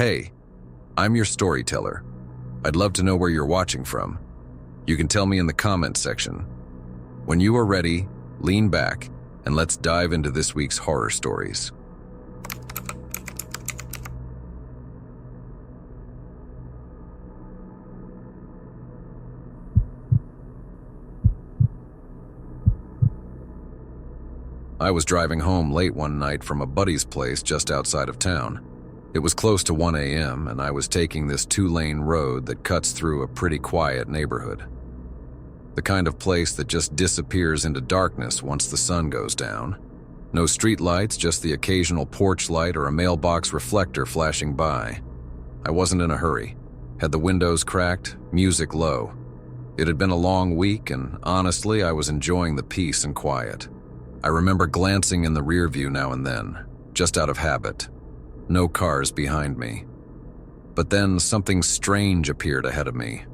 Hey, I'm your storyteller. I'd love to know where you're watching from. You can tell me in the comments section. When you are ready, lean back, and let's dive into this week's horror stories. I was driving home late one night from a buddy's place just outside of town. It was close to 1 a.m., and I was taking this 2-lane road that cuts through a pretty quiet neighborhood. The kind of place that just disappears into darkness once the sun goes down. No street lights, just the occasional porch light or a mailbox reflector flashing by. I wasn't in a hurry. Had the windows cracked, music low. It had been a long week, and honestly, I was enjoying the peace and quiet. I remember glancing in the rear view now and then, just out of habit. No cars behind me. But then something strange appeared ahead of me.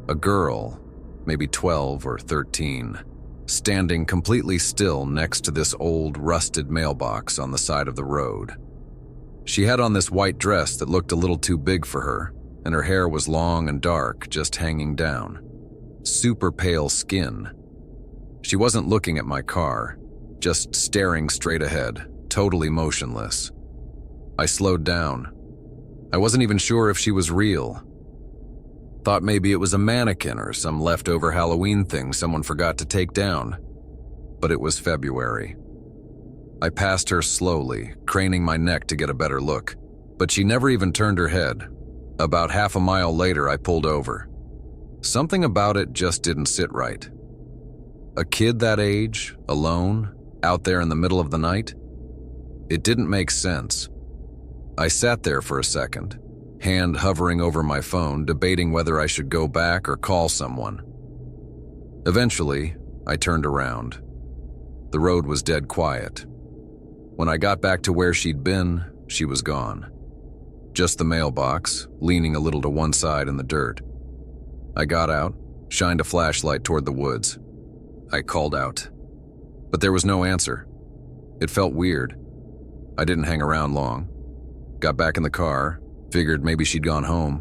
A girl, maybe 12 or 13, standing completely still next to this old, rusted mailbox on the side of the road. She had on this white dress that looked a little too big for her, and her hair was long and dark, just hanging down. Super pale skin. She wasn't looking at my car, just staring straight ahead, totally motionless. I slowed down. I wasn't even sure if she was real. Thought maybe it was a mannequin or some leftover Halloween thing someone forgot to take down. But it was February. I passed her slowly, craning my neck to get a better look, but she never even turned her head. About half a mile later, I pulled over. Something about it just didn't sit right. A kid that age, alone, out there in the middle of the night? It didn't make sense. I sat there for a second, hand hovering over my phone, debating whether I should go back or call someone. Eventually, I turned around. The road was dead quiet. When I got back to where she'd been, she was gone. Just the mailbox, leaning a little to one side in the dirt. I got out, shined a flashlight toward the woods. I called out, but there was no answer. It felt weird. I didn't hang around long. Got back in the car, figured maybe she'd gone home,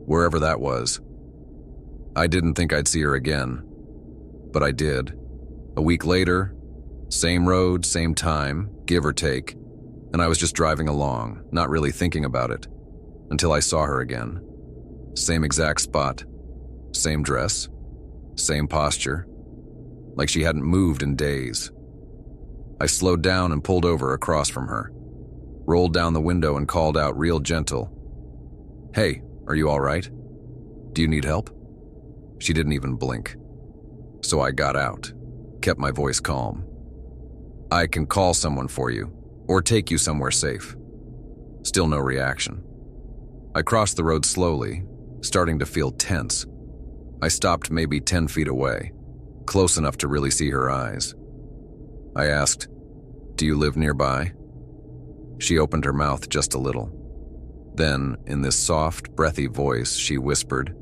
wherever that was. I didn't think I'd see her again, but I did. A week later, same road, same time, give or take, and I was just driving along, not really thinking about it, until I saw her again. Same exact spot, same dress, same posture. Like she hadn't moved in days. I slowed down and pulled over across from her, rolled down the window and called out real gentle, "Hey, are you all right? Do you need help?" She didn't even blink. So I got out, kept my voice calm. "I can call someone for you, or take you somewhere safe." Still no reaction. I crossed the road slowly, starting to feel tense. I stopped maybe 10 feet away, close enough to really see her eyes. I asked, "Do you live nearby?" She opened her mouth just a little. Then, in this soft, breathy voice, she whispered,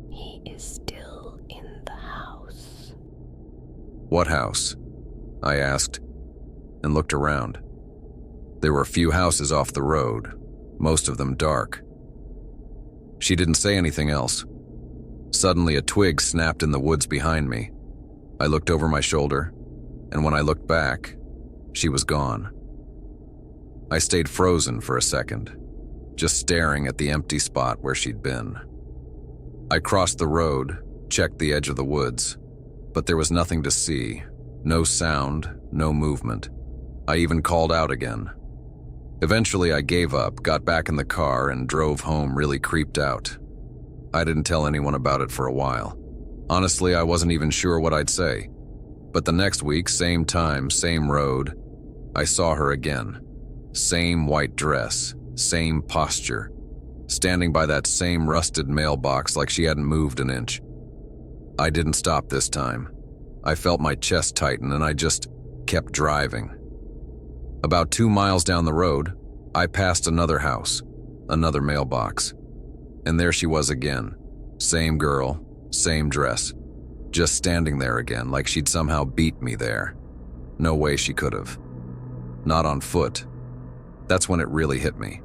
"He is still in the house." "What house?" I asked, and looked around. There were a few houses off the road, most of them dark. She didn't say anything else. Suddenly, a twig snapped in the woods behind me. I looked over my shoulder, and when I looked back, she was gone. I stayed frozen for a second, just staring at the empty spot where she'd been. I crossed the road, checked the edge of the woods, but there was nothing to see, no sound, no movement. I even called out again. Eventually, I gave up, got back in the car, and drove home really creeped out. I didn't tell anyone about it for a while. Honestly, I wasn't even sure what I'd say. But the next week, same time, same road, I saw her again. Same white dress, same posture, standing by that same rusted mailbox like she hadn't moved an inch. I didn't stop this time. I felt my chest tighten and I just kept driving. About 2 miles down the road, I passed another house, another mailbox. And there she was again. Same girl, same dress. Just standing there again like she'd somehow beat me there. No way she could have. Not on foot. That's when it really hit me.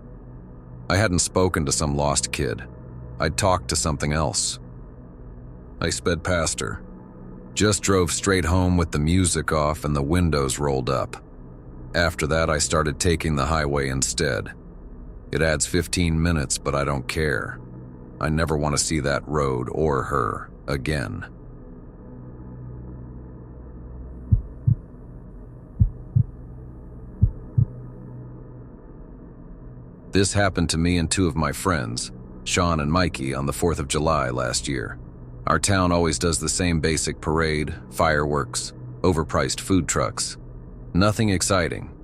I hadn't spoken to some lost kid. I'd talked to something else. I sped past her. Just drove straight home with the music off and the windows rolled up. After that, I started taking the highway instead. It adds 15 minutes, but I don't care. I never want to see that road or her again. This happened to me and two of my friends, Sean and Mikey, on the 4th of July last year. Our town always does the same basic parade, fireworks, overpriced food trucks. Nothing exciting.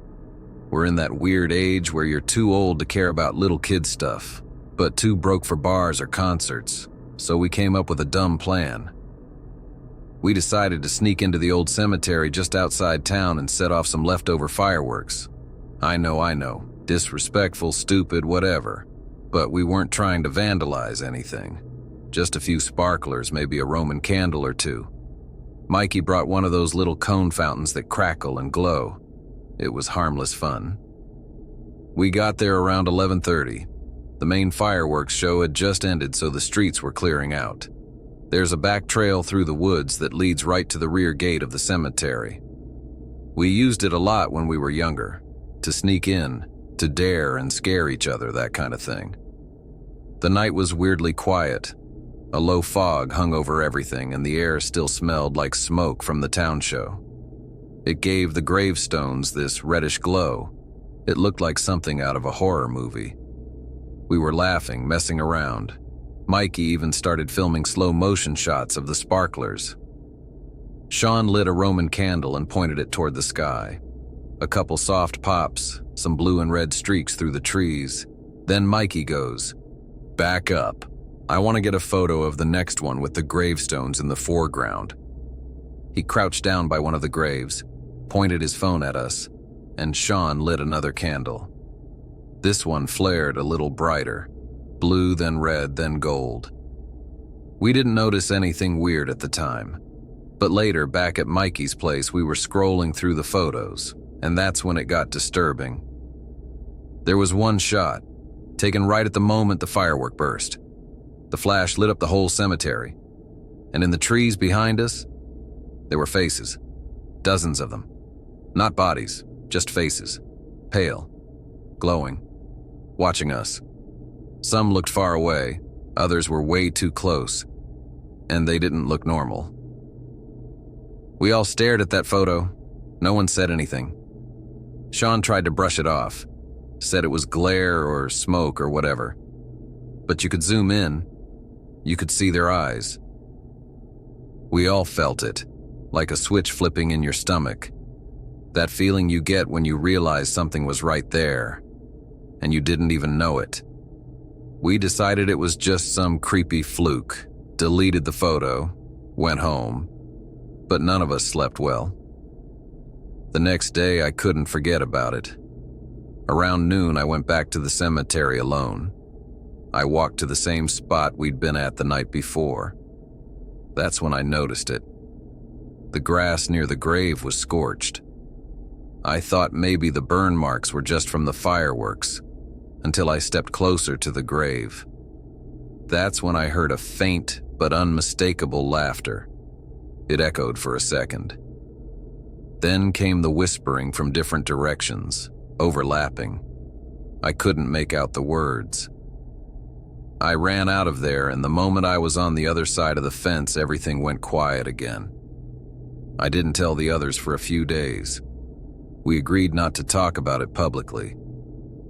We're in that weird age where you're too old to care about little kid stuff, but too broke for bars or concerts, so we came up with a dumb plan. We decided to sneak into the old cemetery just outside town and set off some leftover fireworks. I know. Disrespectful, stupid, whatever. But we weren't trying to vandalize anything. Just a few sparklers, maybe a Roman candle or two. Mikey brought one of those little cone fountains that crackle and glow. It was harmless fun. We got there around 11:30. The main fireworks show had just ended, so the streets were clearing out. There's a back trail through the woods that leads right to the rear gate of the cemetery. We used it a lot when we were younger, to sneak in, to dare and scare each other, that kind of thing. The night was weirdly quiet. A low fog hung over everything, and the air still smelled like smoke from the town show. It gave the gravestones this reddish glow. It looked like something out of a horror movie. We were laughing, messing around. Mikey even started filming slow motion shots of the sparklers. Sean lit a Roman candle and pointed it toward the sky. A couple soft pops, some blue and red streaks through the trees. Then Mikey goes, "Back up. I want to get a photo of the next one with the gravestones in the foreground." He crouched down by one of the graves, pointed his phone at us, and Sean lit another candle. This one flared a little brighter, blue then red then gold. We didn't notice anything weird at the time, but later back at Mikey's place we were scrolling through the photos, and that's when it got disturbing. There was one shot, taken right at the moment the firework burst. The flash lit up the whole cemetery, and in the trees behind us, there were faces, dozens of them. Not bodies, just faces, pale, glowing, watching us. Some looked far away, others were way too close, and they didn't look normal. We all stared at that photo. No one said anything. Sean tried to brush it off, said it was glare or smoke or whatever. But you could zoom in, you could see their eyes. We all felt it, like a switch flipping in your stomach. That feeling you get when you realize something was right there, and you didn't even know it. We decided it was just some creepy fluke, deleted the photo, went home, but none of us slept well. The next day, I couldn't forget about it. Around noon, I went back to the cemetery alone. I walked to the same spot we'd been at the night before. That's when I noticed it. The grass near the grave was scorched. I thought maybe the burn marks were just from the fireworks, until I stepped closer to the grave. That's when I heard a faint but unmistakable laughter. It echoed for a second. Then came the whispering from different directions, overlapping. I couldn't make out the words. I ran out of there, and the moment I was on the other side of the fence, everything went quiet again. I didn't tell the others for a few days. We agreed not to talk about it publicly.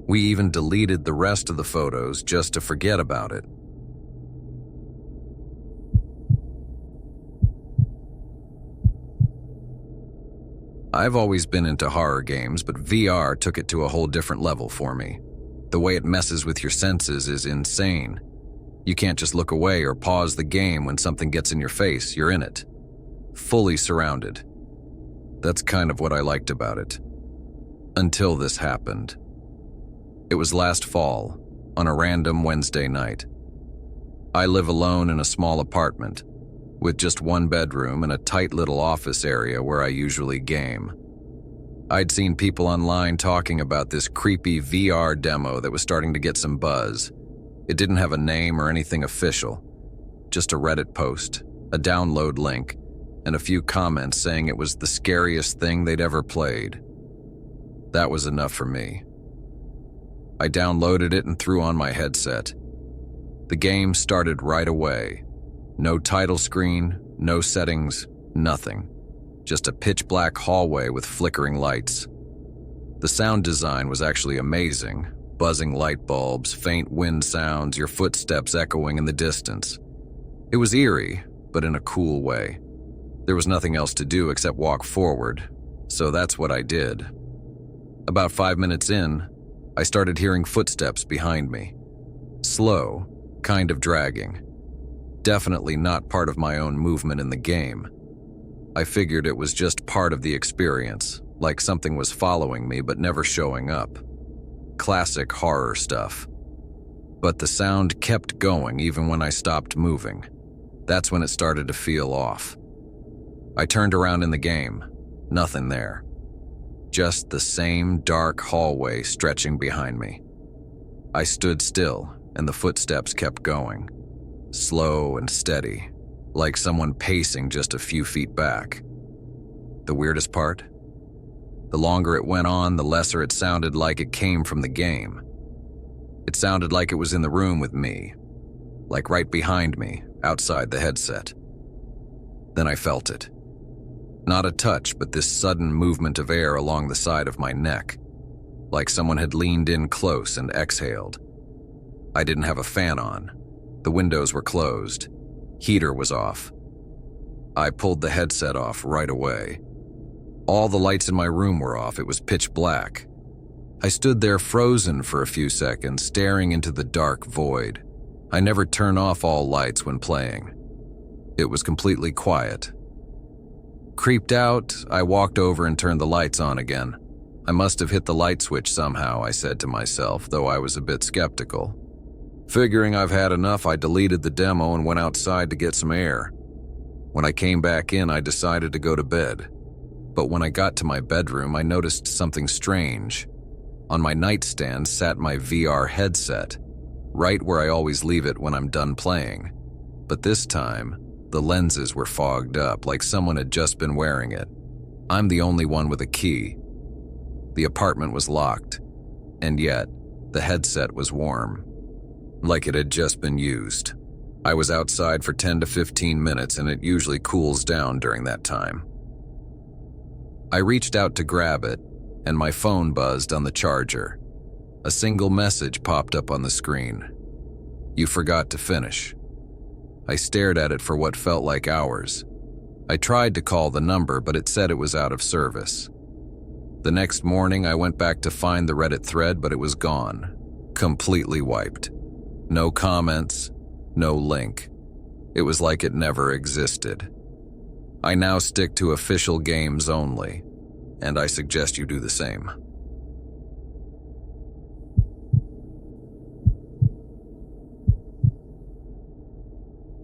We even deleted the rest of the photos just to forget about it. I've always been into horror games, but VR took it to a whole different level for me. The way it messes with your senses is insane. You can't just look away or pause the game when something gets in your face, you're in it. Fully surrounded. That's kind of what I liked about it. Until this happened. It was last fall, on a random Wednesday night. I live alone in a small apartment, with just one bedroom and a tight little office area where I usually game. I'd seen people online talking about this creepy VR demo that was starting to get some buzz. It didn't have a name or anything official, just a Reddit post, a download link, and a few comments saying it was the scariest thing they'd ever played. That was enough for me. I downloaded it and threw on my headset. The game started right away. No title screen, no settings, nothing. Just a pitch-black hallway with flickering lights. The sound design was actually amazing. Buzzing light bulbs, faint wind sounds, your footsteps echoing in the distance. It was eerie, but in a cool way. There was nothing else to do except walk forward, so that's what I did. About 5 minutes in, I started hearing footsteps behind me. Slow, kind of dragging. Definitely not part of my own movement in the game. I figured it was just part of the experience, like something was following me but never showing up. Classic horror stuff. But the sound kept going even when I stopped moving. That's when it started to feel off. I turned around in the game. Nothing there. Just the same dark hallway stretching behind me. I stood still, and the footsteps kept going. Slow and steady, like someone pacing just a few feet back. The weirdest part? The longer it went on, the lesser it sounded like it came from the game. It sounded like it was in the room with me, like right behind me, outside the headset. Then I felt it. Not a touch, but this sudden movement of air along the side of my neck, like someone had leaned in close and exhaled. I didn't have a fan on. The windows were closed. Heater was off. I pulled the headset off right away. All the lights in my room were off. It was pitch black. I stood there frozen for a few seconds, staring into the dark void. I never turn off all lights when playing. It was completely quiet. Creeped out, I walked over and turned the lights on again. I must have hit the light switch somehow, I said to myself, though I was a bit skeptical. Figuring I've had enough, I deleted the demo and went outside to get some air. When I came back in, I decided to go to bed. But when I got to my bedroom, I noticed something strange. On my nightstand sat my VR headset, right where I always leave it when I'm done playing. But this time, the lenses were fogged up, like someone had just been wearing it. I'm the only one with a key. The apartment was locked, and yet, the headset was warm, like it had just been used. I was outside for 10 to 15 minutes, and it usually cools down during that time. I reached out to grab it, and my phone buzzed on the charger. A single message popped up on the screen. "You forgot to finish." I stared at it for what felt like hours. I tried to call the number, but it said it was out of service. The next morning, I went back to find the Reddit thread, but it was gone. Completely wiped. No comments, no link. It was like it never existed. I now stick to official games only, and I suggest you do the same.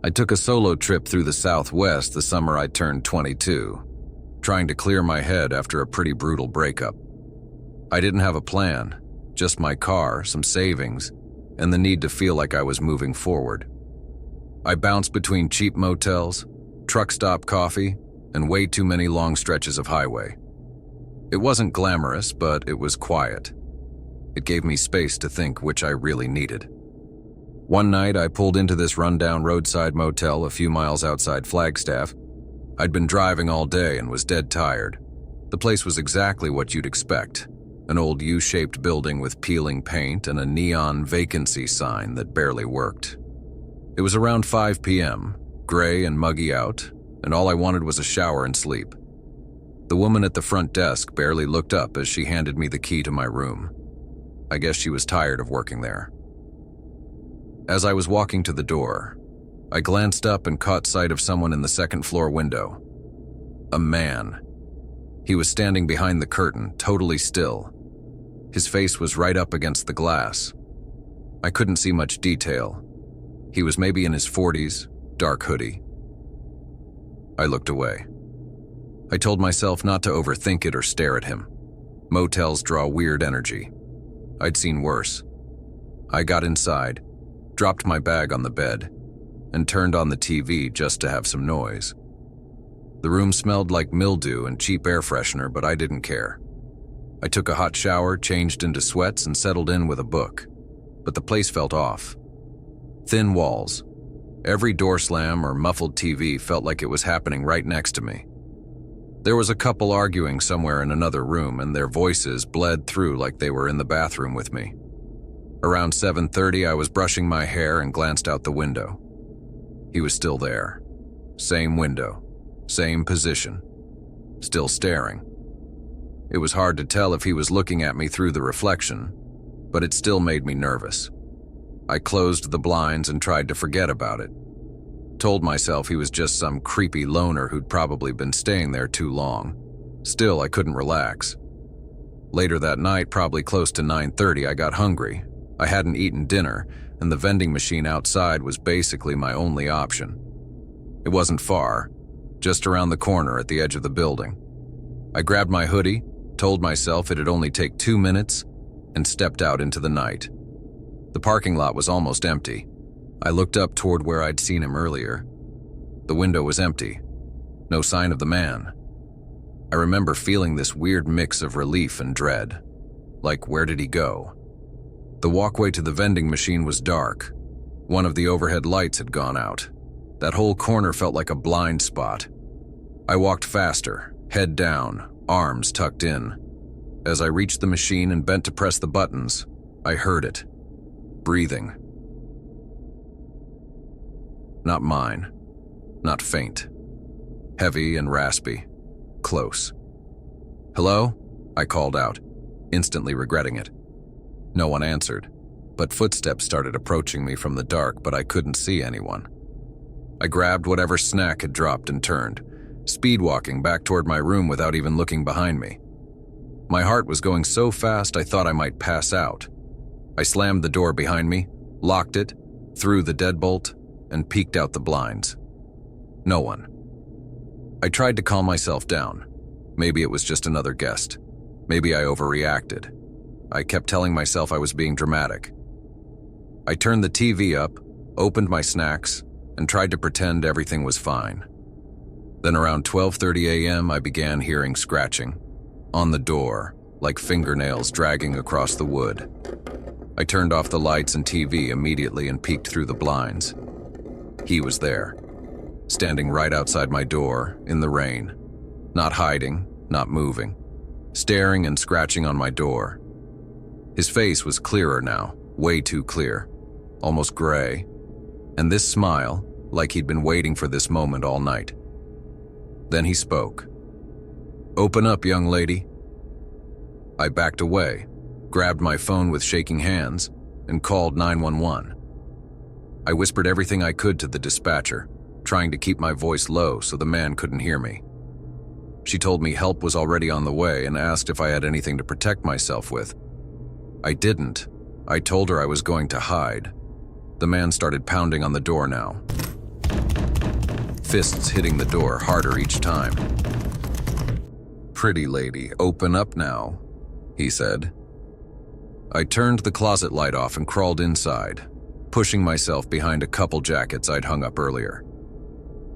I took a solo trip through the Southwest the summer I turned 22, trying to clear my head after a pretty brutal breakup. I didn't have a plan, just my car, some savings, and the need to feel like I was moving forward. I bounced between cheap motels, truck stop coffee, and way too many long stretches of highway. It wasn't glamorous, but it was quiet. It gave me space to think, which I really needed. One night, I pulled into this rundown roadside motel a few miles outside Flagstaff. I'd been driving all day and was dead tired. The place was exactly what you'd expect. An old U-shaped building with peeling paint and a neon vacancy sign that barely worked. It was around 5 p.m., gray and muggy out, and all I wanted was a shower and sleep. The woman at the front desk barely looked up as she handed me the key to my room. I guess she was tired of working there. As I was walking to the door, I glanced up and caught sight of someone in the second-floor window. A man. He was standing behind the curtain, totally still. His face was right up against the glass. I couldn't see much detail. He was maybe in his 40s, dark hoodie. I looked away. I told myself not to overthink it or stare at him. Motels draw weird energy. I'd seen worse. I got inside, dropped my bag on the bed, and turned on the TV just to have some noise. The room smelled like mildew and cheap air freshener, but I didn't care. I took a hot shower, changed into sweats, and settled in with a book. But the place felt off. Thin walls. Every door slam or muffled TV felt like it was happening right next to me. There was a couple arguing somewhere in another room, and their voices bled through like they were in the bathroom with me. Around 7:30, I was brushing my hair and glanced out the window. He was still there. Same window. Same position. Still staring. It was hard to tell if he was looking at me through the reflection, but it still made me nervous. I closed the blinds and tried to forget about it. Told myself he was just some creepy loner who'd probably been staying there too long. Still, I couldn't relax. Later that night, probably close to 9:30, I got hungry. I hadn't eaten dinner, and the vending machine outside was basically my only option. It wasn't far, just around the corner at the edge of the building. I grabbed my hoodie, told myself it'd only take 2 minutes, and stepped out into the night. The parking lot was almost empty. I looked up toward where I'd seen him earlier. The window was empty. No sign of the man. I remember feeling this weird mix of relief and dread. Like, where did he go? The walkway to the vending machine was dark. One of the overhead lights had gone out. That whole corner felt like a blind spot. I walked faster, head down, arms tucked in. As I reached the machine and bent to press the buttons, I heard it. Breathing. Not mine. Not faint. Heavy and raspy. Close. "Hello?" I called out, instantly regretting it. No one answered, but footsteps started approaching me from the dark, but I couldn't see anyone. I grabbed whatever snack had dropped and turned, speed-walking back toward my room without even looking behind me. My heart was going so fast I thought I might pass out. I slammed the door behind me, locked it, threw the deadbolt, and peeked out the blinds. No one. I tried to calm myself down. Maybe it was just another guest. Maybe I overreacted. I kept telling myself I was being dramatic. I turned the TV up, opened my snacks, and tried to pretend everything was fine. Then around 12:30 a.m. I began hearing scratching. On the door, like fingernails dragging across the wood. I turned off the lights and TV immediately and peeked through the blinds. He was there, standing right outside my door, in the rain. Not hiding, not moving. Staring and scratching on my door. His face was clearer now, way too clear. Almost gray. And this smile, like he'd been waiting for this moment all night. Then he spoke. "Open up, young lady." I backed away, grabbed my phone with shaking hands, and called 911. I whispered everything I could to the dispatcher, trying to keep my voice low so the man couldn't hear me. She told me help was already on the way and asked if I had anything to protect myself with. I didn't. I told her I was going to hide. The man started pounding on the door now. Fists hitting the door harder each time. "Pretty lady, open up now," he said. I turned the closet light off and crawled inside, pushing myself behind a couple jackets I'd hung up earlier.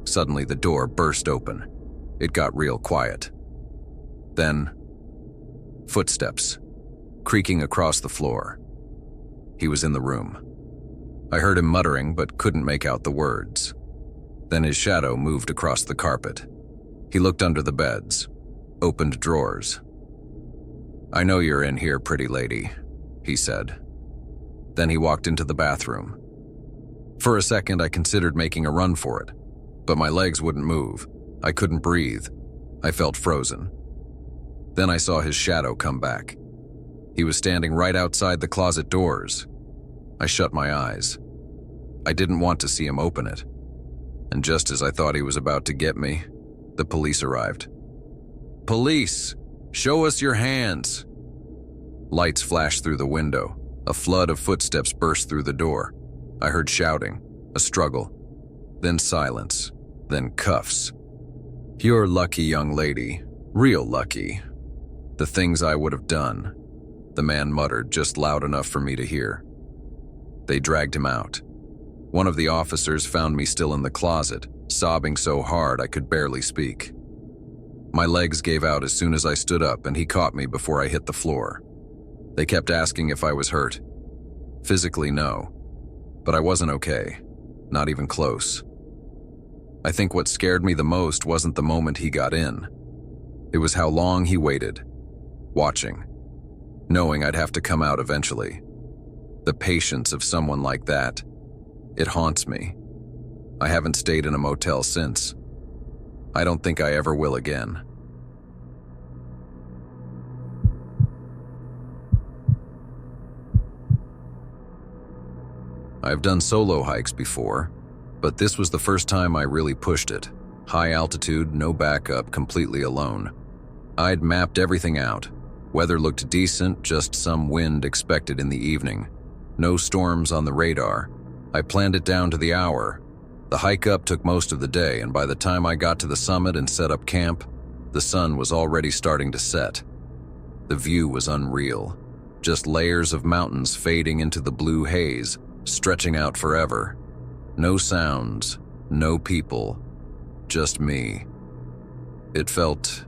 Suddenly the door burst open. It got real quiet. Then, footsteps, creaking across the floor. He was in the room. I heard him muttering but couldn't make out the words. Then his shadow moved across the carpet. He looked under the beds, opened drawers. "I know you're in here, pretty lady," he said. Then he walked into the bathroom. For a second, I considered making a run for it, but my legs wouldn't move. I couldn't breathe. I felt frozen. Then I saw his shadow come back. He was standing right outside the closet doors. I shut my eyes. I didn't want to see him open it. And just as I thought he was about to get me, the police arrived. "Police! Show us your hands!" Lights flashed through the window. A flood of footsteps burst through the door. I heard shouting, a struggle, then silence, then cuffs. "You're lucky, young lady. Real lucky." The things I would have done, the man muttered, just loud enough for me to hear. They dragged him out. One of the officers found me still in the closet, sobbing so hard I could barely speak. My legs gave out as soon as I stood up, and he caught me before I hit the floor. They kept asking if I was hurt. Physically, no. But I wasn't okay. Not even close. I think what scared me the most wasn't the moment he got in. It was how long he waited, watching, knowing I'd have to come out eventually. The patience of someone like that, it haunts me. I haven't stayed in a motel since. I don't think I ever will again. I've done solo hikes before, but this was the first time I really pushed it. High altitude, no backup, completely alone. I'd mapped everything out. Weather looked decent, just some wind expected in the evening. No storms on the radar. I planned it down to the hour. The hike up took most of the day, and by the time I got to the summit and set up camp, the sun was already starting to set. The view was unreal. Just layers of mountains fading into the blue haze, stretching out forever. No sounds, no people, just me. It felt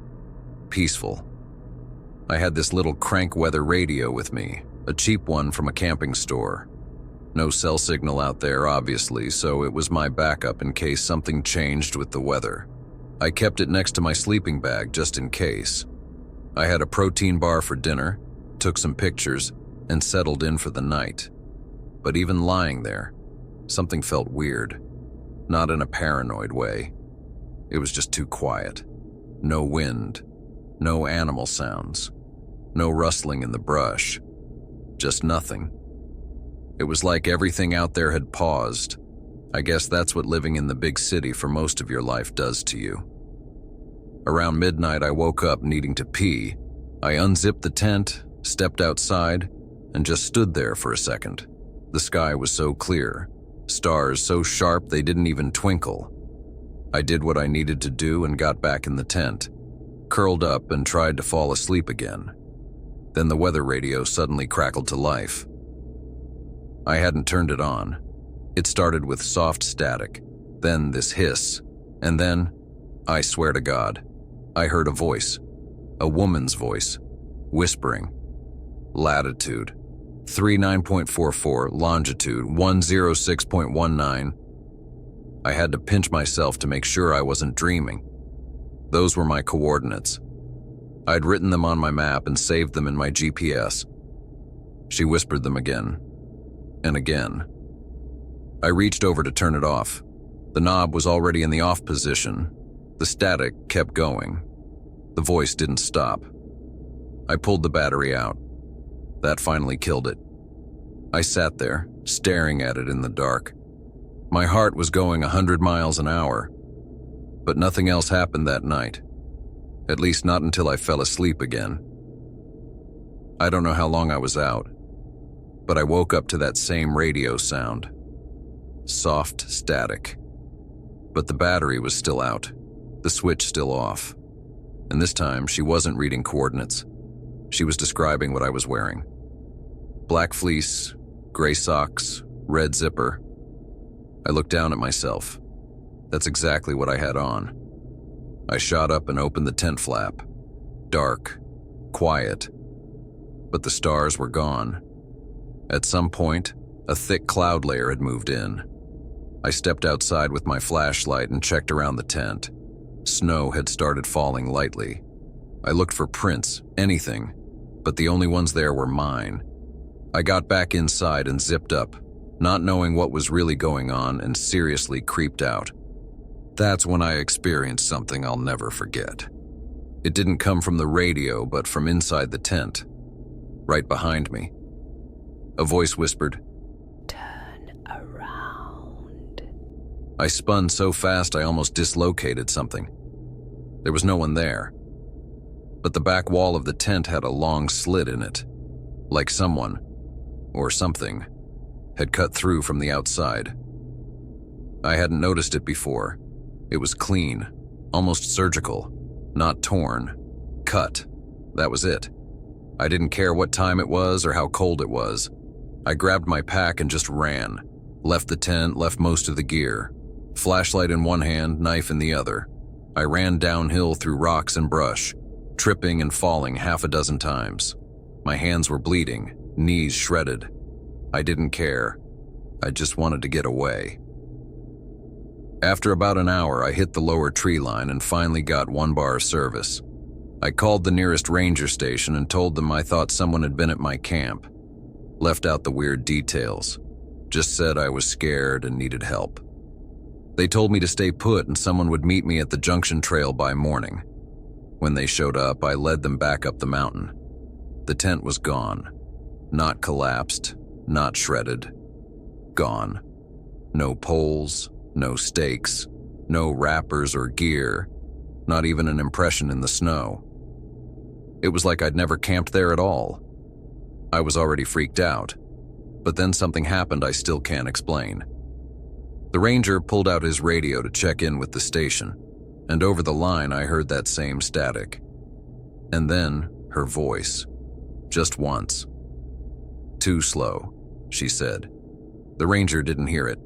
peaceful. I had this little crank weather radio with me, a cheap one from a camping store. No cell signal out there, obviously, so it was my backup in case something changed with the weather. I kept it next to my sleeping bag just in case. I had a protein bar for dinner, took some pictures, and settled in for the night. But even lying there, something felt weird. Not in a paranoid way. It was just too quiet. No wind, no animal sounds, no rustling in the brush. Just nothing. It was like everything out there had paused. I guess that's what living in the big city for most of your life does to you. Around midnight, I woke up needing to pee. I unzipped the tent, stepped outside, and just stood there for a second. The sky was so clear, stars so sharp they didn't even twinkle. I did what I needed to do and got back in the tent, curled up and tried to fall asleep again. Then the weather radio suddenly crackled to life. I hadn't turned it on. It started with soft static, then this hiss, and then, I swear to God, I heard a voice, a woman's voice, whispering. Latitude 39.44, longitude 106.19. I had to pinch myself to make sure I wasn't dreaming. Those were my coordinates. I'd written them on my map and saved them in my GPS. She whispered them again, and again. I reached over to turn it off. The knob was already in the off position. The static kept going. The voice didn't stop. I pulled the battery out. That finally killed it. I sat there, staring at it in the dark. My heart was going 100 miles an hour, but nothing else happened that night. At least not until I fell asleep again. I don't know how long I was out, but I woke up to that same radio sound. Soft static. But the battery was still out, the switch still off. And this time, she wasn't reading coordinates. She was describing what I was wearing. Black fleece, gray socks, red zipper. I looked down at myself. That's exactly what I had on. I shot up and opened the tent flap. Dark, quiet, but the stars were gone. At some point, a thick cloud layer had moved in. I stepped outside with my flashlight and checked around the tent. Snow had started falling lightly. I looked for prints, anything, but the only ones there were mine. I got back inside and zipped up, not knowing what was really going on, and seriously creeped out. That's when I experienced something I'll never forget. It didn't come from the radio, but from inside the tent, right behind me. A voice whispered, "Turn around." I spun so fast I almost dislocated something. There was no one there, but the back wall of the tent had a long slit in it, like someone, or something, had cut through from the outside. I hadn't noticed it before. It was clean, almost surgical, not torn, cut, That was it. I didn't care what time it was or how cold it was. I grabbed my pack and just ran. Left the tent, left most of the gear. Flashlight in one hand, knife in the other. I ran downhill through rocks and brush, tripping and falling half a dozen times. My hands were bleeding, knees shredded. I didn't care. I just wanted to get away. After about an hour, I hit the lower tree line and finally got one bar of service. I called the nearest ranger station and told them I thought someone had been at my camp. Left out the weird details. Just said I was scared and needed help. They told me to stay put and someone would meet me at the junction trail by morning. When they showed up, I led them back up the mountain. The tent was gone. Not collapsed, not shredded. Gone. No poles, no stakes, no wrappers or gear, not even an impression in the snow. It was like I'd never camped there at all. I was already freaked out, but then something happened I still can't explain. The ranger pulled out his radio to check in with the station, and over the line I heard that same static. And then her voice. Just once. "Too slow," she said. The ranger didn't hear it,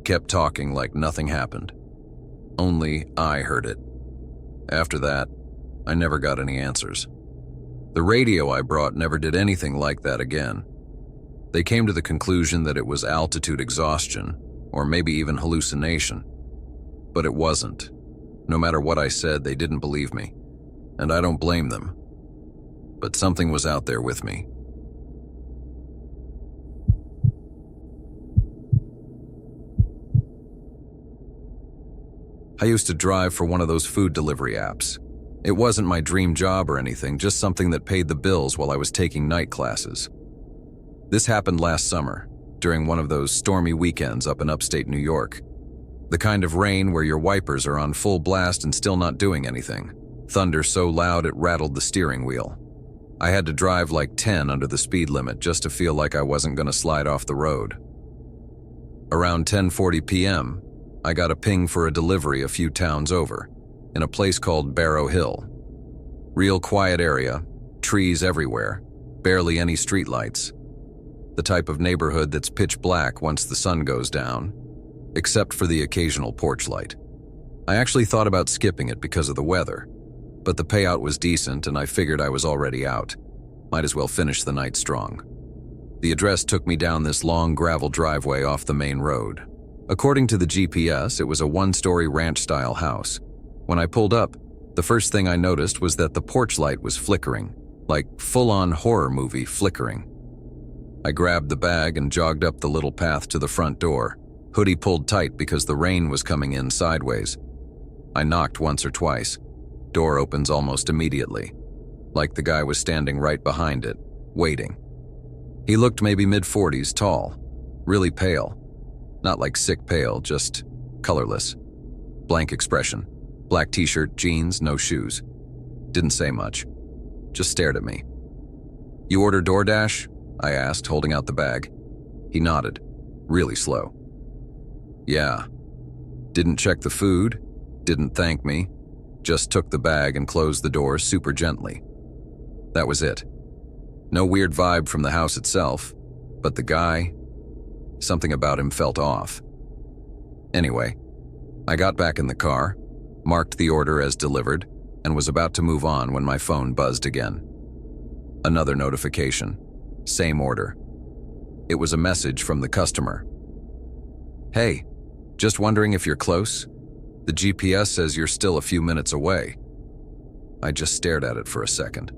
kept talking like nothing happened. Only I heard it. After that, I never got any answers. The radio I brought never did anything like that again. They came to the conclusion that it was altitude exhaustion, or maybe even hallucination. But it wasn't. No matter what I said, they didn't believe me, and I don't blame them. But something was out there with me. I used to drive for one of those food delivery apps. It wasn't my dream job or anything, just something that paid the bills while I was taking night classes. This happened last summer, during one of those stormy weekends up in upstate New York. The kind of rain where your wipers are on full blast and still not doing anything. Thunder so loud it rattled the steering wheel. I had to drive like 10 under the speed limit just to feel like I wasn't going to slide off the road. Around 10:40 p.m., I got a ping for a delivery a few towns over, in a place called Barrow Hill. Real quiet area, trees everywhere, barely any streetlights. The type of neighborhood that's pitch black once the sun goes down, except for the occasional porch light. I actually thought about skipping it because of the weather, but the payout was decent and I figured I was already out. Might as well finish the night strong. The address took me down this long gravel driveway off the main road. According to the GPS, it was a one-story ranch-style house. When I pulled up, the first thing I noticed was that the porch light was flickering, like full-on horror movie flickering. I grabbed the bag and jogged up the little path to the front door, hoodie pulled tight because the rain was coming in sideways. I knocked once or twice. Door opens almost immediately, like the guy was standing right behind it, waiting. He looked maybe mid-40s, tall, really pale. Not like sick pale, just colorless. Blank expression. Black t-shirt, jeans, no shoes. Didn't say much. Just stared at me. "You order DoorDash?" I asked, holding out the bag. He nodded, really slow. "Yeah." Didn't check the food, didn't thank me, just took the bag and closed the door super gently. That was it. No weird vibe from the house itself, but the guy, something about him felt off. Anyway, I got back in the car, marked the order as delivered, and was about to move on when my phone buzzed again. Another notification. Same order. It was a message from the customer. "Hey, just wondering if you're close? The GPS says you're still a few minutes away." I just stared at it for a second.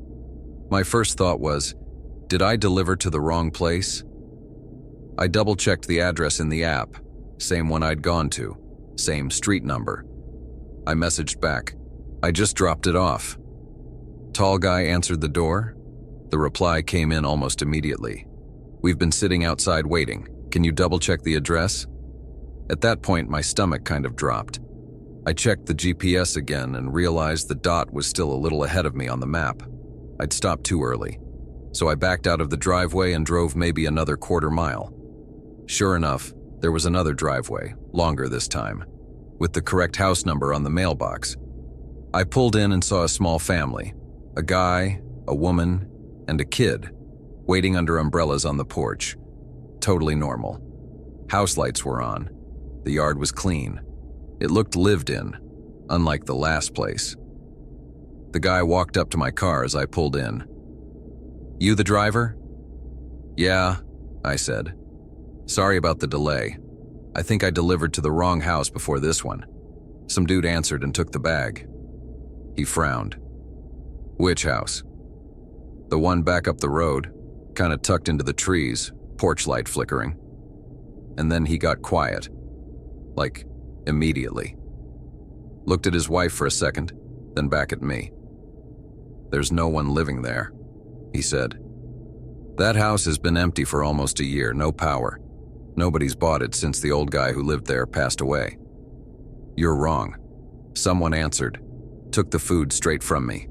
My first thought was, did I deliver to the wrong place? I double-checked the address in the app, same one I'd gone to, same street number. I messaged back, "I just dropped it off." Tall guy answered the door. The reply came in almost immediately. "We've been sitting outside waiting. Can you double-check the address?" At that point, my stomach kind of dropped. I checked the GPS again and realized the dot was still a little ahead of me on the map. I'd stopped too early, so I backed out of the driveway and drove maybe another quarter mile. Sure enough, there was another driveway, longer this time, with the correct house number on the mailbox. I pulled in and saw a small family, a guy, a woman, and a kid, waiting under umbrellas on the porch. Totally normal. House lights were on. The yard was clean. It looked lived in, unlike the last place. The guy walked up to my car as I pulled in. "You the driver?" "Yeah," I said. "Sorry about the delay. I think I delivered to the wrong house before this one." Some dude answered and took the bag. He frowned. "Which house?" "The one back up the road, kind of tucked into the trees, porch light flickering." And then he got quiet. Like, immediately. Looked at his wife for a second, then back at me. "There's no one living there," he said. "That house has been empty for almost a year, no power. Nobody's bought it since the old guy who lived there passed away." "You're wrong," someone answered, took the food straight from me.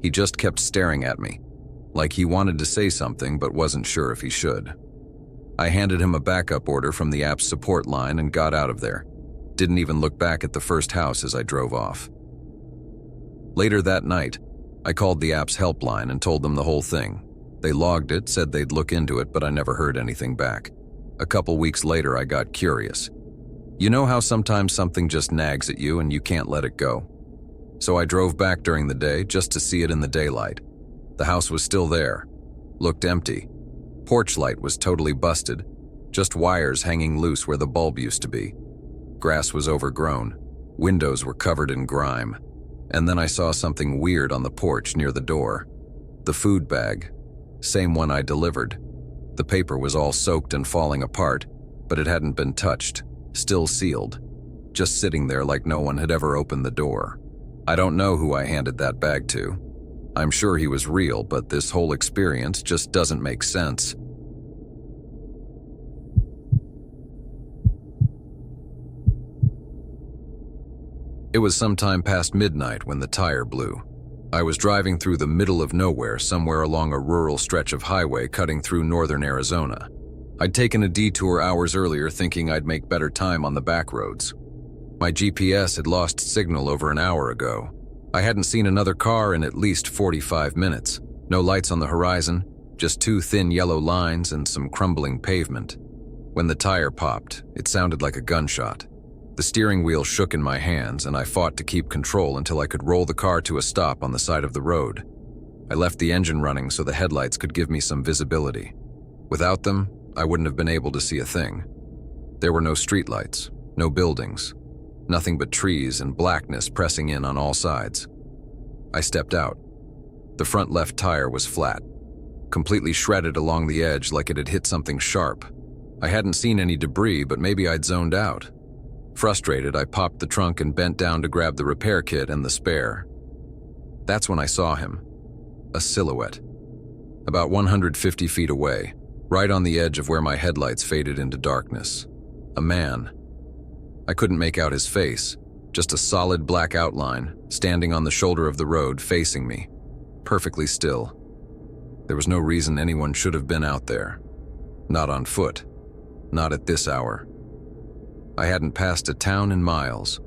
He just kept staring at me, like he wanted to say something but wasn't sure if he should. I handed him a backup order from the app's support line and got out of there. Didn't even look back at the first house as I drove off. Later that night, I called the app's helpline and told them the whole thing. They logged it, said they'd look into it, but I never heard anything back. A couple weeks later, I got curious. You know how sometimes something just nags at you and you can't let it go? So I drove back during the day just to see it in the daylight. The house was still there. Looked empty. Porch light was totally busted. Just wires hanging loose where the bulb used to be. Grass was overgrown. Windows were covered in grime. And then I saw something weird on the porch near the door. The food bag. Same one I delivered. The paper was all soaked and falling apart, but it hadn't been touched. Still sealed. Just sitting there like no one had ever opened the door. I don't know who I handed that bag to. I'm sure he was real, but this whole experience just doesn't make sense. It was sometime past midnight when the tire blew. I was driving through the middle of nowhere somewhere along a rural stretch of highway cutting through northern Arizona. I'd taken a detour hours earlier thinking I'd make better time on the back roads. My GPS had lost signal over an hour ago. I hadn't seen another car in at least 45 minutes. No lights on the horizon, just two thin yellow lines and some crumbling pavement. When the tire popped, it sounded like a gunshot. The steering wheel shook in my hands and I fought to keep control until I could roll the car to a stop on the side of the road. I left the engine running so the headlights could give me some visibility. Without them, I wouldn't have been able to see a thing. There were no streetlights, no buildings, nothing but trees and blackness pressing in on all sides. I stepped out. The front left tire was flat, completely shredded along the edge like it had hit something sharp. I hadn't seen any debris, but maybe I'd zoned out. Frustrated, I popped the trunk and bent down to grab the repair kit and the spare. That's when I saw him. A silhouette. About 150 feet away, right on the edge of where my headlights faded into darkness. A man. I couldn't make out his face, just a solid black outline, standing on the shoulder of the road facing me, perfectly still. There was no reason anyone should have been out there. Not on foot. Not at this hour. I hadn't passed a town in miles.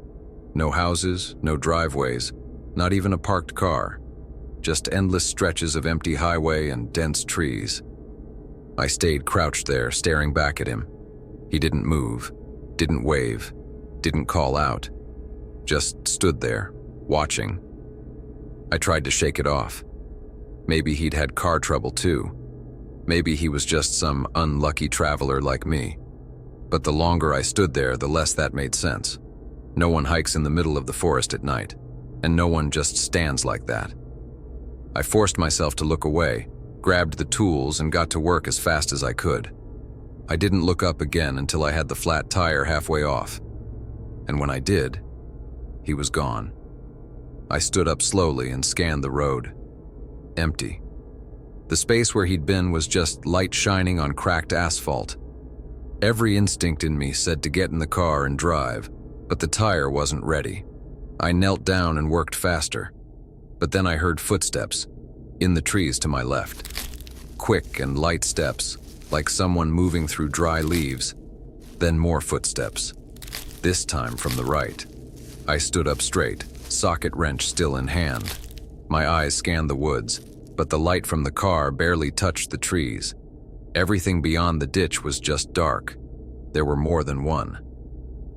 No houses, no driveways, not even a parked car. Just endless stretches of empty highway and dense trees. I stayed crouched there, staring back at him. He didn't move, didn't wave, didn't call out. Just stood there, watching. I tried to shake it off. Maybe he'd had car trouble too. Maybe he was just some unlucky traveler like me. But the longer I stood there, the less that made sense. No one hikes in the middle of the forest at night, and no one just stands like that. I forced myself to look away, grabbed the tools, and got to work as fast as I could. I didn't look up again until I had the flat tire halfway off. And when I did, he was gone. I stood up slowly and scanned the road. Empty. The space where he'd been was just light shining on cracked asphalt. Every instinct in me said to get in the car and drive, but the tire wasn't ready. I knelt down and worked faster. But then I heard footsteps, in the trees to my left. Quick and light steps, like someone moving through dry leaves. Then more footsteps, this time from the right. I stood up straight, socket wrench still in hand. My eyes scanned the woods. but the light from the car barely touched the trees. Everything beyond the ditch was just dark. There were more than one.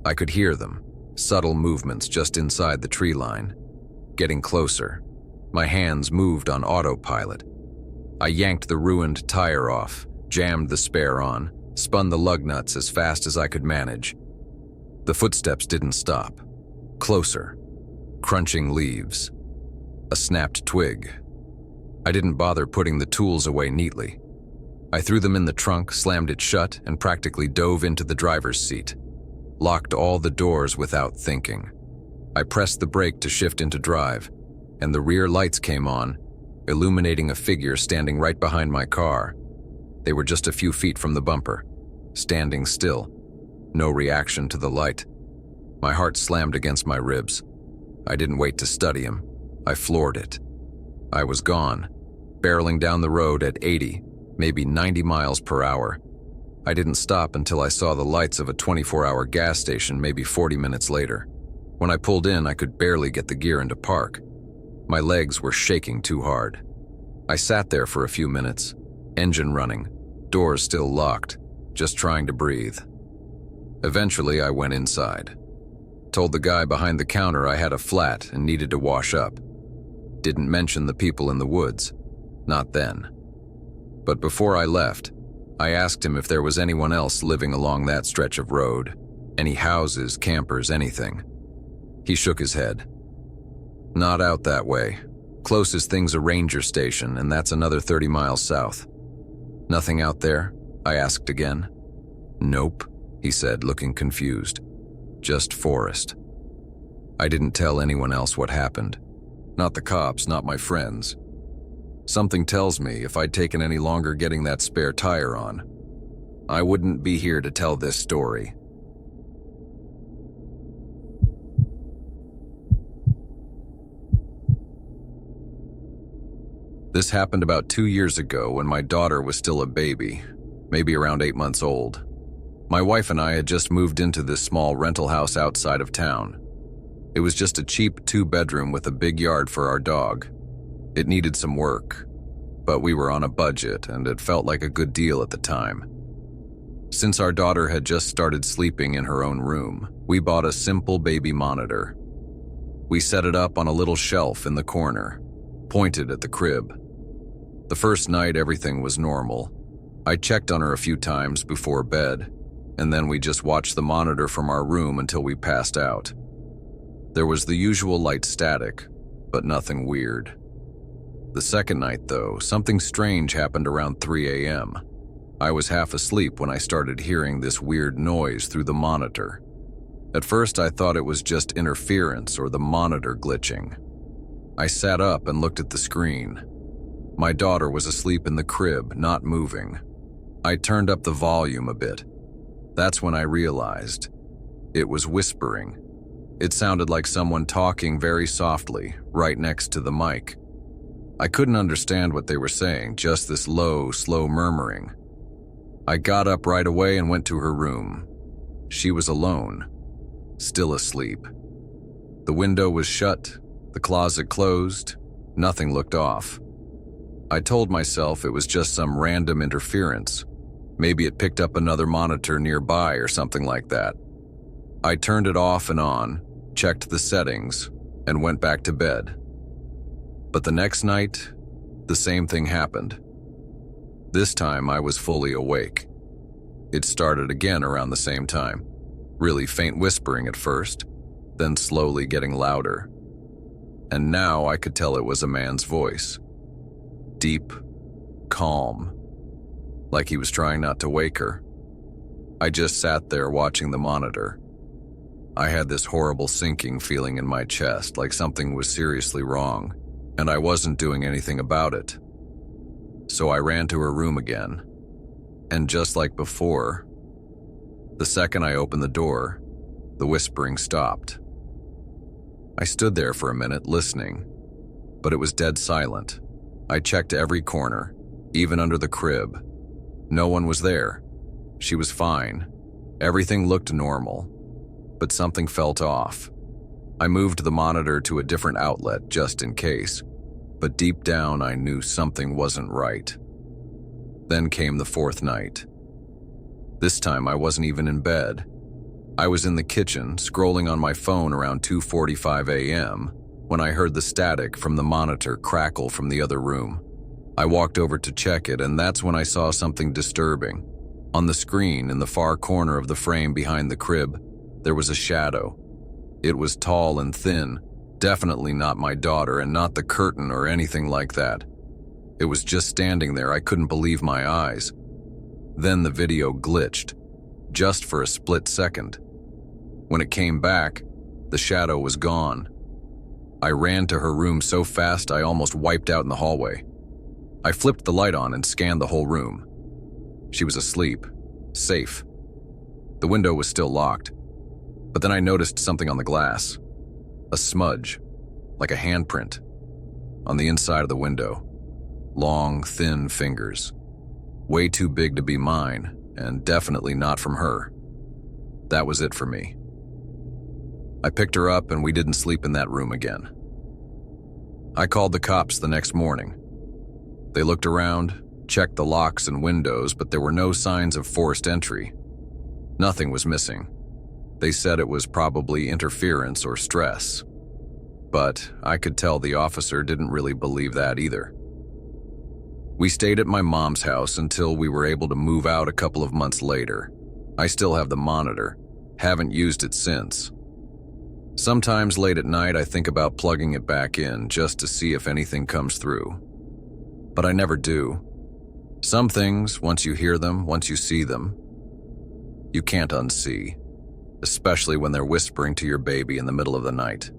I could hear them, subtle movements just inside the tree line. Getting closer. My hands moved on autopilot. I yanked the ruined tire off, jammed the spare on, spun the lug nuts as fast as I could manage. The footsteps didn't stop. Closer. Crunching leaves. A snapped twig. I didn't bother putting the tools away neatly. I threw them in the trunk, slammed it shut, and practically dove into the driver's seat. Locked all the doors without thinking. I pressed the brake to shift into drive, and the rear lights came on, illuminating a figure standing right behind my car. They were just a few feet from the bumper, standing still. No reaction to the light. My heart slammed against my ribs. I didn't wait to study him. I floored it. I was gone, barreling down the road at 80, maybe 90 miles per hour. I didn't stop until I saw the lights of a 24-hour gas station maybe 40 minutes later. When I pulled in, I could barely get the gear into park. My legs were shaking too hard. I sat there for a few minutes, engine running, doors still locked, just trying to breathe. Eventually, I went inside. Told the guy behind the counter I had a flat and needed to wash up. Didn't mention the people in the woods. Not then. But before I left, I asked him if there was anyone else living along that stretch of road. Any houses, campers, anything. He shook his head. Not out that way. Closest thing's a ranger station, and that's another 30 miles south. Nothing out there? I asked again. Nope, he said, looking confused. Just forest. I didn't tell anyone else what happened. Not the cops, not my friends. Something tells me if I'd taken any longer getting that spare tire on, I wouldn't be here to tell this story. This happened about 2 years ago when my daughter was still a baby, maybe around 8 months old. My wife and I had just moved into this small rental house outside of town. It was just a cheap 2-bedroom with a big yard for our dog. It needed some work, but we were on a budget and it felt like a good deal at the time. Since our daughter had just started sleeping in her own room, we bought a simple baby monitor. We set it up on a little shelf in the corner, pointed at the crib. The first night everything was normal. I checked on her a few times before bed, and then we just watched the monitor from our room until we passed out. There was the usual light static, but nothing weird. The second night, though, something strange happened around 3 a.m. I was half asleep when I started hearing this weird noise through the monitor. At first, I thought it was just interference or the monitor glitching. I sat up and looked at the screen. My daughter was asleep in the crib, not moving. I turned up the volume a bit. That's when I realized. It was whispering. It sounded like someone talking very softly, right next to the mic. I couldn't understand what they were saying, just this low, slow murmuring. I got up right away and went to her room. She was alone, still asleep. The window was shut, the closet closed, nothing looked off. I told myself it was just some random interference. Maybe it picked up another monitor nearby or something like that. I turned it off and on, checked the settings, and went back to bed. But the next night, the same thing happened. This time I was fully awake. It started again around the same time, really faint whispering at first, then slowly getting louder. And now I could tell it was a man's voice. Deep, calm, like he was trying not to wake her. I just sat there watching the monitor. I had this horrible sinking feeling in my chest, like something was seriously wrong, and I wasn't doing anything about it. So I ran to her room again, and just like before, the second I opened the door, the whispering stopped. I stood there for a minute listening, but it was dead silent. I checked every corner, even under the crib. No one was there. She was fine. Everything looked normal, but something felt off. I moved the monitor to a different outlet just in case. but deep down I knew something wasn't right. Then came the fourth night. This time I wasn't even in bed. I was in the kitchen, scrolling on my phone around 2:45 a.m., when I heard the static from the monitor crackle from the other room. I walked over to check it, and that's when I saw something disturbing. On the screen, in the far corner of the frame behind the crib, there was a shadow. It was tall and thin, definitely not my daughter, and not the curtain or anything like that. It was just standing there. I couldn't believe my eyes. Then the video glitched, just for a split second. When it came back, the shadow was gone. I ran to her room so fast I almost wiped out in the hallway. I flipped the light on and scanned the whole room. She was asleep, safe. The window was still locked, but then I noticed something on the glass. A smudge, like a handprint, on the inside of the window. Long, thin fingers. Way too big to be mine, and definitely not from her. That was it for me. I picked her up and we didn't sleep in that room again. I called the cops the next morning. They looked around, checked the locks and windows, but there were no signs of forced entry. Nothing was missing. They said it was probably interference or stress. But I could tell the officer didn't really believe that either. We stayed at my mom's house until we were able to move out a couple of months later. I still have the monitor, haven't used it since. Sometimes late at night I think about plugging it back in just to see if anything comes through. But I never do. Some things, once you hear them, once you see them, you can't unsee, especially when they're whispering to your baby in the middle of the night.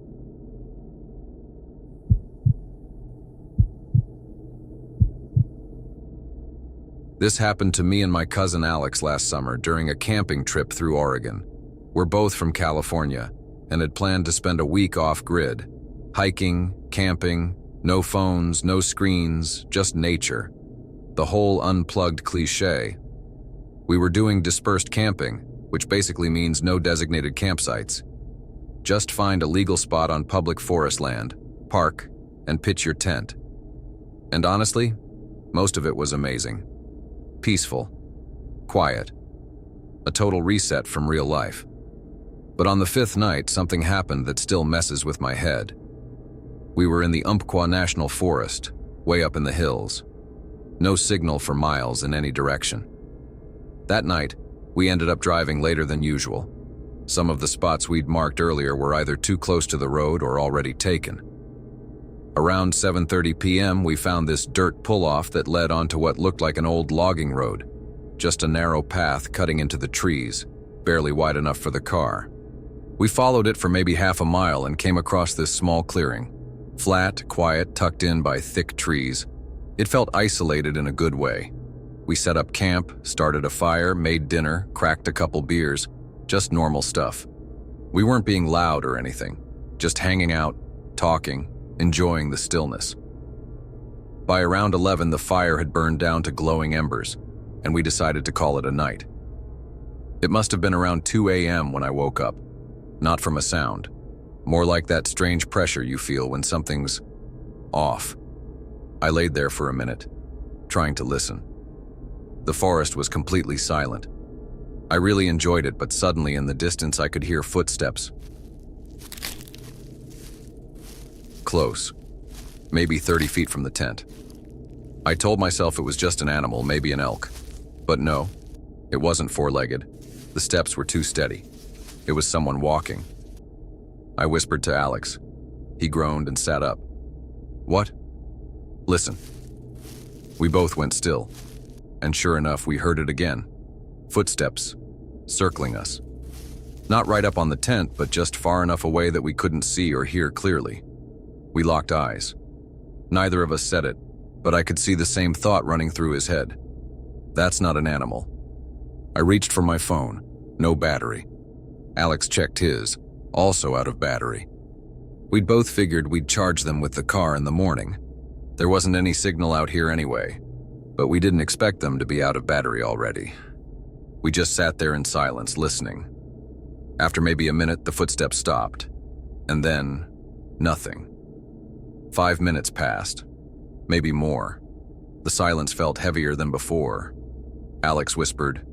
This happened to me and my cousin Alex last summer during a camping trip through Oregon. We're both from California and had planned to spend a week off-grid, hiking, camping, no phones, no screens, just nature. The whole unplugged cliché. We were doing dispersed camping, which basically means no designated campsites. Just find a legal spot on public forest land, park, and pitch your tent. And honestly, most of it was amazing. Peaceful, quiet, a total reset from real life. But on the fifth night, something happened that still messes with my head. We were in the Umpqua National Forest, way up in the hills. No signal for miles in any direction. That night, we ended up driving later than usual. Some of the spots we'd marked earlier were either too close to the road or already taken. Around 7:30 p.m., we found this dirt pull-off that led onto what looked like an old logging road. Just a narrow path cutting into the trees, barely wide enough for the car. We followed it for maybe half a mile and came across this small clearing. Flat, quiet, tucked in by thick trees. It felt isolated in a good way. We set up camp, started a fire, made dinner, cracked a couple beers. Just normal stuff. We weren't being loud or anything. Just hanging out, talking, enjoying the stillness. By around 11, the fire had burned down to glowing embers, and we decided to call it a night. It must have been around 2 a.m. when I woke up. Not from a sound. More like that strange pressure you feel when something's off. I laid there for a minute, trying to listen. The forest was completely silent. I really enjoyed it, but suddenly in the distance I could hear footsteps. Close. Maybe 30 feet from the tent. I told myself it was just an animal, maybe an elk. But no, it wasn't four-legged. The steps were too steady. It was someone walking. I whispered to Alex. He groaned and sat up. What? Listen. We both went still. And sure enough, we heard it again. Footsteps, circling us. Not right up on the tent, but just far enough away that we couldn't see or hear clearly. We locked eyes. Neither of us said it, but I could see the same thought running through his head. That's not an animal. I reached for my phone. No battery. Alex checked his, also out of battery. We'd both figured we'd charge them with the car in the morning. There wasn't any signal out here anyway, but we didn't expect them to be out of battery already. We just sat there in silence, listening. After maybe a minute, the footsteps stopped. And then, nothing. 5 minutes passed. maybe more. The silence felt heavier than before. Alex whispered,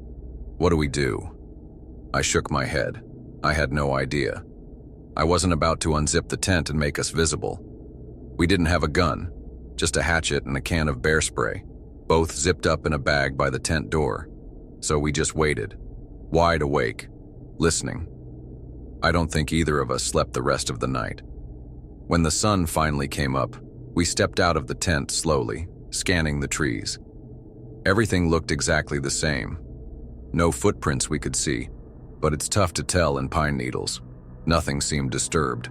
"What do we do?" I shook my head. I had no idea. I wasn't about to unzip the tent and make us visible. We didn't have a gun, just a hatchet and a can of bear spray, both zipped up in a bag by the tent door. So we just waited, wide awake, listening. I don't think either of us slept the rest of the night. When the sun finally came up, we stepped out of the tent slowly, scanning the trees. Everything looked exactly the same. No footprints we could see, but it's tough to tell in pine needles. Nothing seemed disturbed.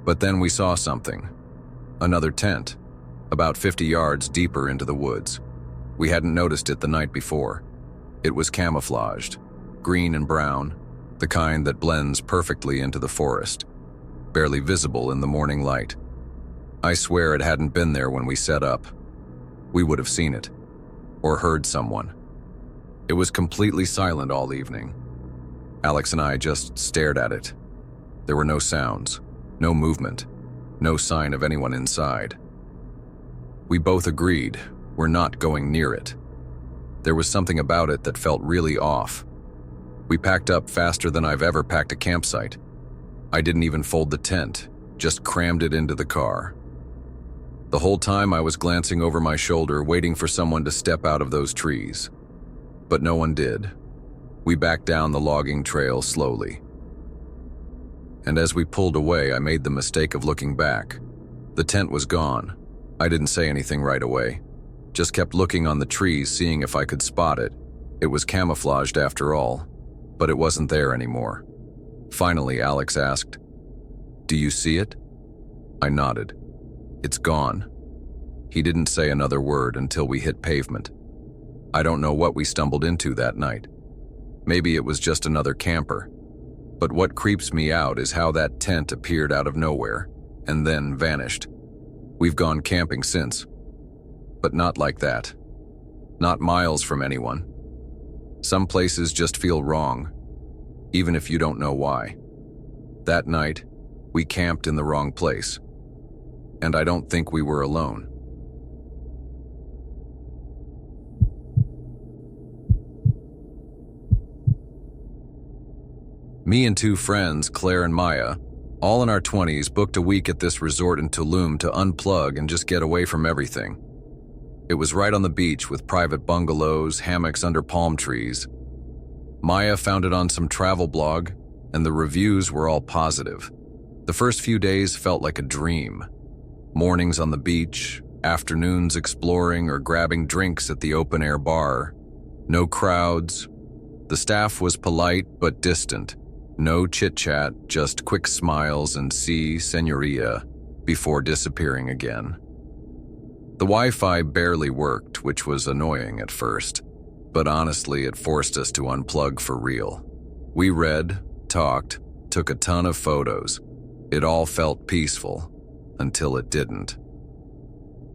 But then we saw something. Another tent, about 50 yards deeper into the woods. We hadn't noticed it the night before. It was camouflaged, green and brown, the kind that blends perfectly into the forest, barely visible in the morning light. I swear it hadn't been there when we set up. We would have seen it, or heard someone. It was completely silent all evening. Alex and I just stared at it. There were no sounds, no movement, no sign of anyone inside. We both agreed we're not going near it. There was something about it that felt really off. We packed up faster than I've ever packed a campsite. I didn't even fold the tent, just crammed it into the car. The whole time I was glancing over my shoulder, waiting for someone to step out of those trees. But no one did. We backed down the logging trail slowly. And as we pulled away, I made the mistake of looking back. The tent was gone. I didn't say anything right away. Just kept looking on the trees, seeing if I could spot it. It was camouflaged after all, but it wasn't there anymore. Finally, Alex asked, "Do you see it?" I nodded. "It's gone." He didn't say another word until we hit pavement. I don't know what we stumbled into that night. Maybe it was just another camper. But what creeps me out is how that tent appeared out of nowhere and then vanished. We've gone camping since, but not like that. Not miles from anyone. Some places just feel wrong, even if you don't know why. That night, we camped in the wrong place, and I don't think we were alone. Me and two friends, Claire and Maya, all in our 20s, booked a week at this resort in Tulum to unplug and just get away from everything. It was right on the beach with private bungalows, hammocks under palm trees. Maya found it on some travel blog, and the reviews were all positive. The first few days felt like a dream. Mornings on the beach, afternoons exploring or grabbing drinks at the open-air bar. No crowds. The staff was polite but distant. No chit-chat, just quick smiles and "si, señorita," before disappearing again. The Wi-Fi barely worked, which was annoying at first, but honestly it forced us to unplug for real. We read, talked, took a ton of photos. It all felt peaceful, until it didn't.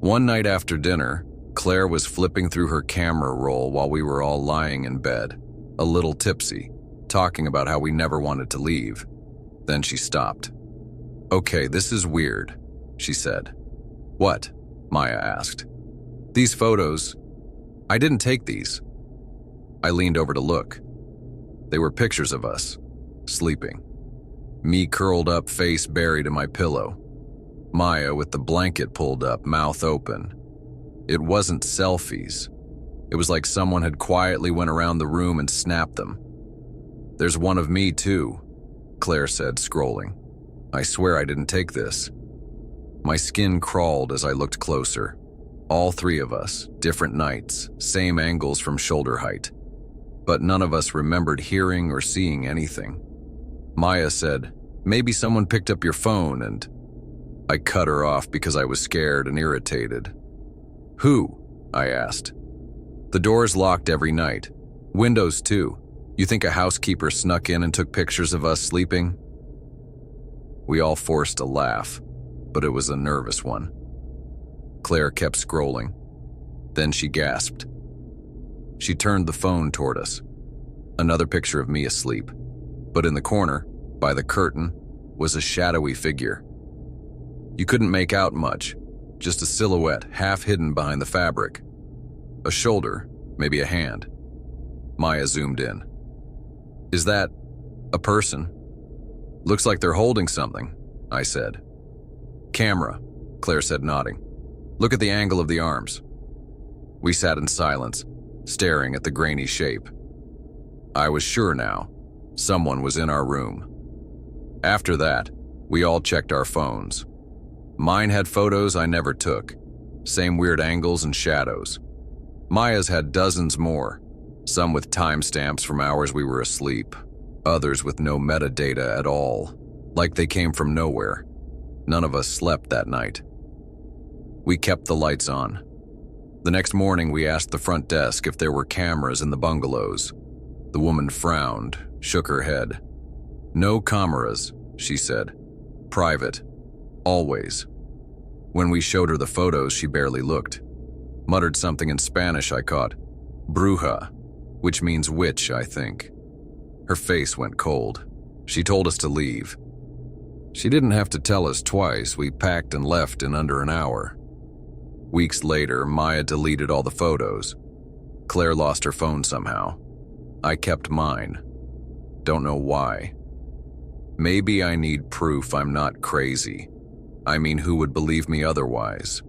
One night after dinner, Claire was flipping through her camera roll while we were all lying in bed, a little tipsy, talking about how we never wanted to leave. Then she stopped. "Okay, this is weird," she said. "What?" Maya asked. "These photos. I didn't take these." I leaned over to look. They were pictures of us, sleeping. Me curled up, face buried in my pillow. Maya with the blanket pulled up, mouth open. It wasn't selfies. It was like someone had quietly went around the room and snapped them. "There's one of me too," Claire said, scrolling. "I swear I didn't take this." My skin crawled as I looked closer. All three of us, different nights, same angles from shoulder height. But none of us remembered hearing or seeing anything. Maya said, "Maybe someone picked up your phone," and I cut her off because I was scared and irritated. "Who?" I asked. "The door's locked every night. Windows too. You think a housekeeper snuck in and took pictures of us sleeping?" We all forced a laugh, but it was a nervous one. Claire kept scrolling. Then she gasped. She turned the phone toward us. Another picture of me asleep. But in the corner, by the curtain, was a shadowy figure. You couldn't make out much, just a silhouette half hidden behind the fabric. A shoulder, maybe a hand. Maya zoomed in. Is that a person? Looks like they're holding something, I said. Camera, Claire said, nodding. Look at the angle of the arms. We sat in silence, staring at the grainy shape. I was sure now, someone was in our room. After that, we all checked our phones. Mine had photos I never took, same weird angles and shadows. Maya's had dozens more, some with timestamps from hours we were asleep, others with no metadata at all, like they came from nowhere. None of us slept that night. We kept the lights on. The next morning, we asked the front desk if there were cameras in the bungalows. The woman frowned, shook her head. No cameras, she said. Private. Always. When we showed her the photos, she barely looked. Muttered something in Spanish I caught. Bruja, which means witch, I think. Her face went cold. She told us to leave. She didn't have to tell us twice. We packed and left in under an hour. Weeks later, Maya deleted all the photos. Claire lost her phone somehow. I kept mine. Don't know why. Maybe I need proof I'm not crazy. I mean, who would believe me otherwise?